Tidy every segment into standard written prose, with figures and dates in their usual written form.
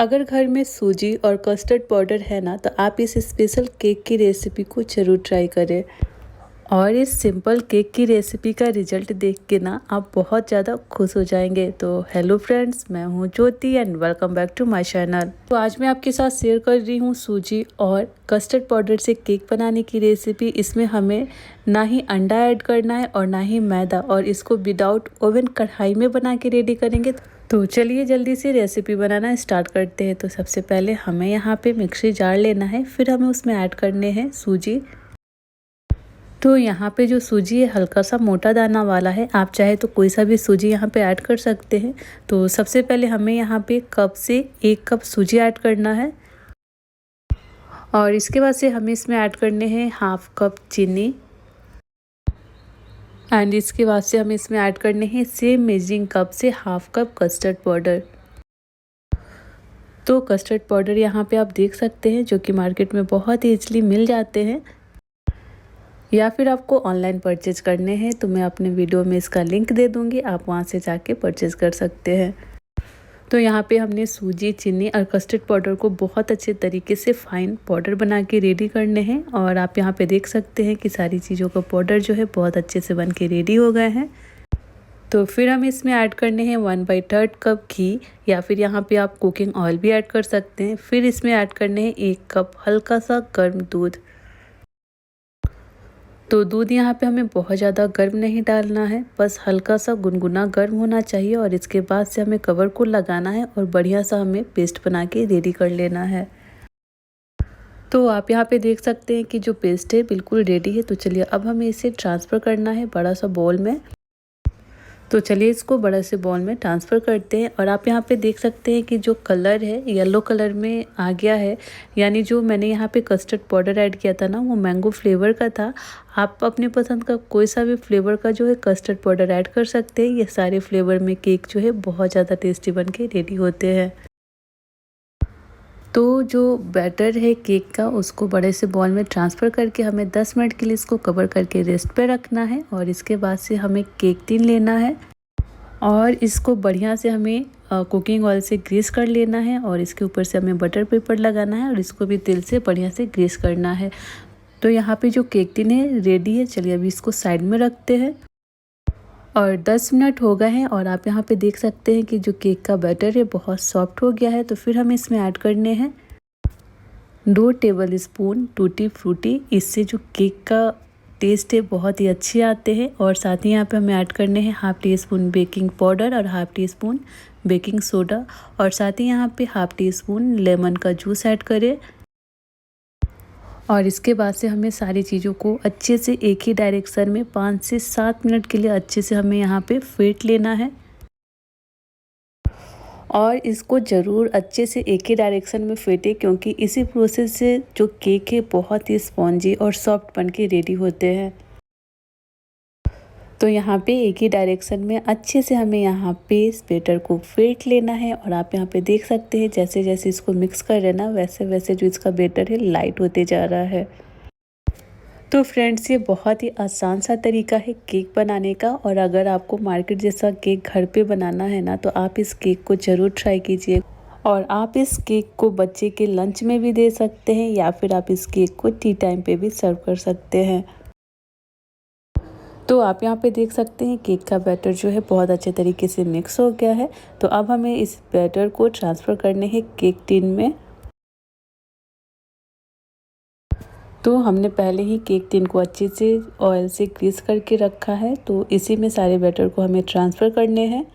अगर घर में सूजी और कस्टर्ड पाउडर है ना, तो आप इस स्पेशल केक की रेसिपी को ज़रूर ट्राई करें। और इस सिंपल केक की रेसिपी का रिजल्ट देख के ना आप बहुत ज़्यादा खुश हो जाएंगे। तो हेलो फ्रेंड्स, मैं हूँ Jyoti and welcome back to my channel. तो आज मैं आपके साथ शेयर कर रही हूँ सूजी और कस्टर्ड पाउडर से केक बनाने की रेसिपी। इसमें हमें ना ही अंडा ऐड करना है और ना ही मैदा, और इसको विदाउट ओवन कढ़ाई में बना के रेडी करेंगे। तो चलिए जल्दी से रेसिपी बनाना स्टार्ट करते हैं। तो सबसे पहले हमें यहाँ पे मिक्सी जार लेना है, फिर हमें उसमें ऐड करने हैं सूजी। तो यहाँ पे जो सूजी है हल्का सा मोटा दाना वाला है, आप चाहे तो कोई सा भी सूजी यहाँ पे ऐड कर सकते हैं। तो सबसे पहले हमें यहाँ पे कप से 1 कप सूजी ऐड करना है, और इसके बाद से हमें इसमें ऐड करने हैं हाफ कप चीनी, एंड इसके बाद से हमें इसमें ऐड करने हैं सेम मेजरिंग कप से हाफ कप कस्टर्ड पाउडर। तो कस्टर्ड पाउडर यहाँ पे आप देख सकते हैं, जो कि मार्केट में बहुत ईजिली मिल जाते हैं, या फिर आपको ऑनलाइन परचेज करने हैं तो मैं अपने वीडियो में इसका लिंक दे दूँगी, आप वहाँ से जाके परचेज़ कर सकते हैं। तो यहाँ पे हमने सूजी, चीनी और कस्टर्ड पाउडर को बहुत अच्छे तरीके से फाइन पाउडर बना के रेडी करने हैं, और आप यहाँ पे देख सकते हैं कि सारी चीज़ों का पाउडर जो है बहुत अच्छे से बन के रेडी हो गए हैं। तो फिर हम इसमें ऐड करने हैं 1/3 कप घी, या फिर यहाँ पे आप कुकिंग ऑयल भी ऐड कर सकते हैं। फिर इसमें ऐड करने हैं 1 कप हल्का सा गर्म दूध। तो दूध यहाँ पे हमें बहुत ज़्यादा गर्म नहीं डालना है, बस हल्का सा गुनगुना गर्म होना चाहिए, और इसके बाद से हमें कवर को लगाना है और बढ़िया सा हमें पेस्ट बना के रेडी कर लेना है। तो आप यहाँ पे देख सकते हैं कि जो पेस्ट है बिल्कुल रेडी है। तो चलिए अब हमें इसे ट्रांसफ़र करना है बड़ा सा बाउल में। तो चलिए इसको बड़ा से बॉल में ट्रांसफ़र करते हैं, और आप यहाँ पे देख सकते हैं कि जो कलर है येलो कलर में आ गया है, यानी जो मैंने यहाँ पे कस्टर्ड पाउडर ऐड किया था ना, वो मैंगो फ्लेवर का था। आप अपनी पसंद का कोई सा भी फ्लेवर का जो है कस्टर्ड पाउडर ऐड कर सकते हैं। ये सारे फ्लेवर में केक जो है बहुत ज़्यादा टेस्टी बन के रेडी होते हैं। तो जो बैटर है केक का, उसको बड़े से बॉल में ट्रांसफ़र करके हमें 10 मिनट के लिए इसको कवर करके रेस्ट पे रखना है, और इसके बाद से हमें केक टिन लेना है और इसको बढ़िया से हमें कुकिंग ऑयल से ग्रीस कर लेना है, और इसके ऊपर से हमें बटर पेपर लगाना है और इसको भी तेल से बढ़िया से ग्रीस करना है। तो यहाँ पे जो केक टिन है रेडी है। चलिए अभी इसको साइड में रखते हैं, और 10 मिनट हो गए हैं, और आप यहाँ पे देख सकते हैं कि जो केक का बैटर है बहुत सॉफ्ट हो गया है। तो फिर हमें इसमें ऐड करने हैं 2 टेबल स्पून टूटी फ्रूटी। इससे जो केक का टेस्ट है बहुत ही अच्छे आते हैं। और साथ ही यहाँ पे हमें ऐड करने हैं half teaspoon baking powder और half teaspoon baking soda, और साथ ही यहाँ पे हाफ़ टी स्पून लेमन का जूस ऐड करें। और इसके बाद से हमें सारी चीज़ों को अच्छे से एक ही डायरेक्शन में 5 से 7 मिनट के लिए अच्छे से हमें यहाँ पे फेंट लेना है, और इसको ज़रूर अच्छे से एक ही डायरेक्शन में फेंटें, क्योंकि इसी प्रोसेस से जो केक है बहुत ही स्पॉन्जी और सॉफ्ट बन के रेडी होते हैं। तो यहाँ पे एक ही डायरेक्शन में अच्छे से हमें यहाँ पे इस बैटर को फेंट लेना है, और आप यहाँ पे देख सकते हैं जैसे जैसे इसको मिक्स कर रहे हैं ना, वैसे वैसे जो इसका बैटर है लाइट होते जा रहा है। तो फ्रेंड्स, ये बहुत ही आसान सा तरीका है केक बनाने का, और अगर आपको मार्केट जैसा केक घर पे बनाना है ना, तो आप इस केक को ज़रूर ट्राई कीजिए। और आप इस केक को बच्चे के लंच में भी दे सकते हैं, या फिर आप इस केक को टी टाइम पे भी सर्व कर सकते हैं। तो आप यहाँ पे देख सकते हैं केक का बैटर जो है बहुत अच्छे तरीके से मिक्स हो गया है। तो अब हमें इस बैटर को ट्रांसफ़र करने हैं केक टिन में। तो हमने पहले ही केक टिन को अच्छे से ऑयल से ग्रीस करके रखा है, तो इसी में सारे बैटर को हमें ट्रांसफ़र करने हैं।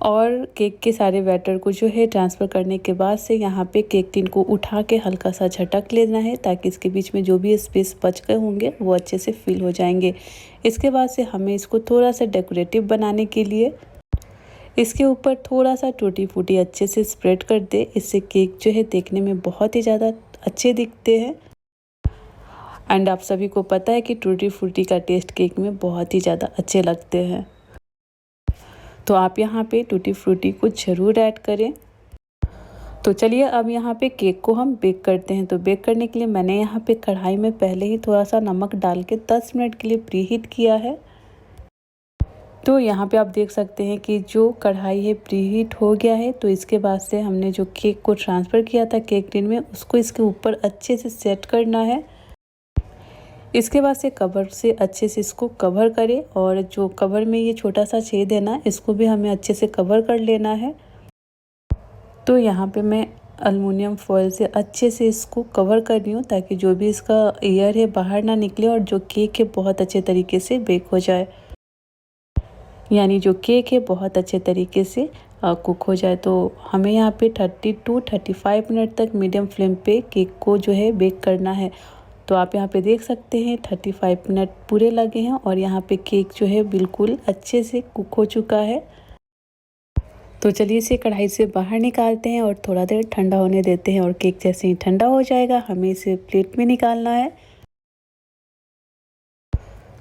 और केक के सारे बैटर को जो है ट्रांसफ़र करने के बाद से यहाँ पे केक टिन को उठा के हल्का सा झटक लेना है, ताकि इसके बीच में जो भी स्पेस बच गए होंगे वो अच्छे से फिल हो जाएंगे। इसके बाद से हमें इसको थोड़ा सा डेकोरेटिव बनाने के लिए इसके ऊपर थोड़ा सा टूटी फूटी अच्छे से स्प्रेड कर दे। इससे केक जो है देखने में बहुत ही ज़्यादा अच्छे दिखते हैं, एंड आप सभी को पता है कि टूटी फ्रूटी का टेस्ट केक में बहुत ही ज़्यादा अच्छे लगते हैं। तो आप यहाँ पे टूटी फ्रूटी को ज़रूर ऐड करें। तो चलिए अब यहाँ पे केक को हम बेक करते हैं। तो बेक करने के लिए मैंने यहाँ पे कढ़ाई में पहले ही थोड़ा सा नमक डाल के 10 मिनट के लिए प्री हीट किया है। तो यहाँ पे आप देख सकते हैं कि जो कढ़ाई है प्रीहीट हो गया है। तो इसके बाद से हमने जो केक को ट्रांसफ़र किया था केक टिन में, उसको इसके ऊपर अच्छे से सेट करना है। इसके बाद से कवर से अच्छे से इसको कवर करें, और जो कवर में ये छोटा सा छेद है ना, इसको भी हमें अच्छे से कवर कर लेना है। तो यहाँ पे मैं एल्युमिनियम फॉयल से अच्छे से इसको कवर कर रही हूँ, ताकि जो भी इसका एयर है बाहर ना निकले और जो केक है बहुत अच्छे तरीके से बेक हो जाए, यानी जो केक है बहुत अच्छे तरीके से कुक हो जाए। तो हमें यहाँ पे 30 to 35 मिनट तक मीडियम फ्लेम पे केक को जो है बेक करना है। तो आप यहाँ पे देख सकते हैं 35 मिनट पूरे लगे हैं, और यहाँ पे केक जो है बिल्कुल अच्छे से कुक हो चुका है। तो चलिए इसे कढ़ाई से बाहर निकालते हैं और थोड़ा देर ठंडा होने देते हैं, और केक जैसे ही ठंडा हो जाएगा हमें इसे प्लेट में निकालना है।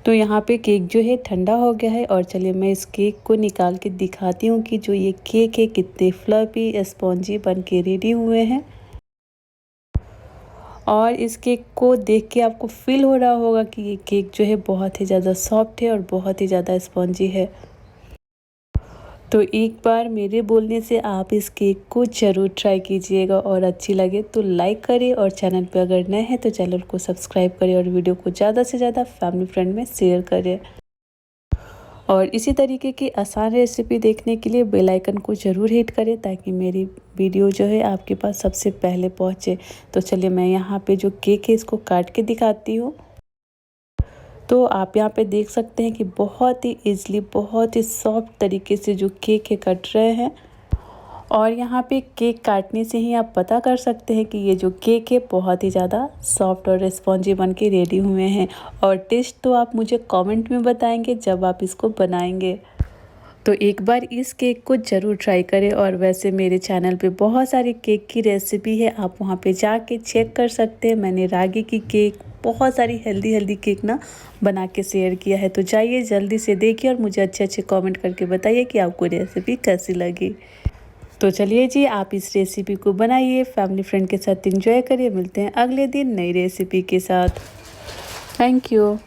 तो यहाँ पे केक जो है ठंडा हो गया है, और चलिए मैं इस केक को निकाल के दिखाती हूँ कि जो ये केक है कितने फ्लफी स्पॉन्जी बन के रेडी हुए हैं। और इस केक को देख के आपको फील हो रहा होगा कि ये केक जो है बहुत ही ज़्यादा सॉफ्ट है और बहुत ही ज़्यादा स्पॉन्जी है। तो एक बार मेरे बोलने से आप इस केक को ज़रूर ट्राई कीजिएगा, और अच्छी लगे तो लाइक करें, और चैनल पे अगर नए हैं तो चैनल को सब्सक्राइब करें, और वीडियो को ज़्यादा से ज़्यादा फैमिली फ्रेंड में शेयर करें। और इसी तरीके की आसान रेसिपी देखने के लिए बेल आइकन को ज़रूर हिट करें, ताकि मेरी वीडियो जो है आपके पास सबसे पहले पहुंचे। तो चलिए मैं यहाँ पे जो केक है इसको काट के दिखाती हूँ। तो आप यहाँ पे देख सकते हैं कि बहुत ही ईज़िली, बहुत ही सॉफ्ट तरीके से जो केक है कट रहे हैं। और यहाँ पे केक काटने से ही आप पता कर सकते हैं कि ये जो केक है बहुत ही ज़्यादा सॉफ्ट और स्पॉन्जी बन के रेडी हुए हैं। और टेस्ट तो आप मुझे कमेंट में बताएंगे जब आप इसको बनाएंगे। तो एक बार इस केक को ज़रूर ट्राई करें। और वैसे मेरे चैनल पे बहुत सारी केक की रेसिपी है, आप वहाँ पे जाके चेक कर सकते हैं। मैंने रागी की केक, बहुत सारी हेल्दी केक ना बना के शेयर किया है। तो जाइए जल्दी से देखिए, और मुझे अच्छे कमेंट करके बताइए कि आपको रेसिपी कैसी लगी। तो चलिए जी, आप इस रेसिपी को बनाइए, फैमिली फ्रेंड के साथ एंजॉय करिए। मिलते हैं अगले दिन नई रेसिपी के साथ। Thank you.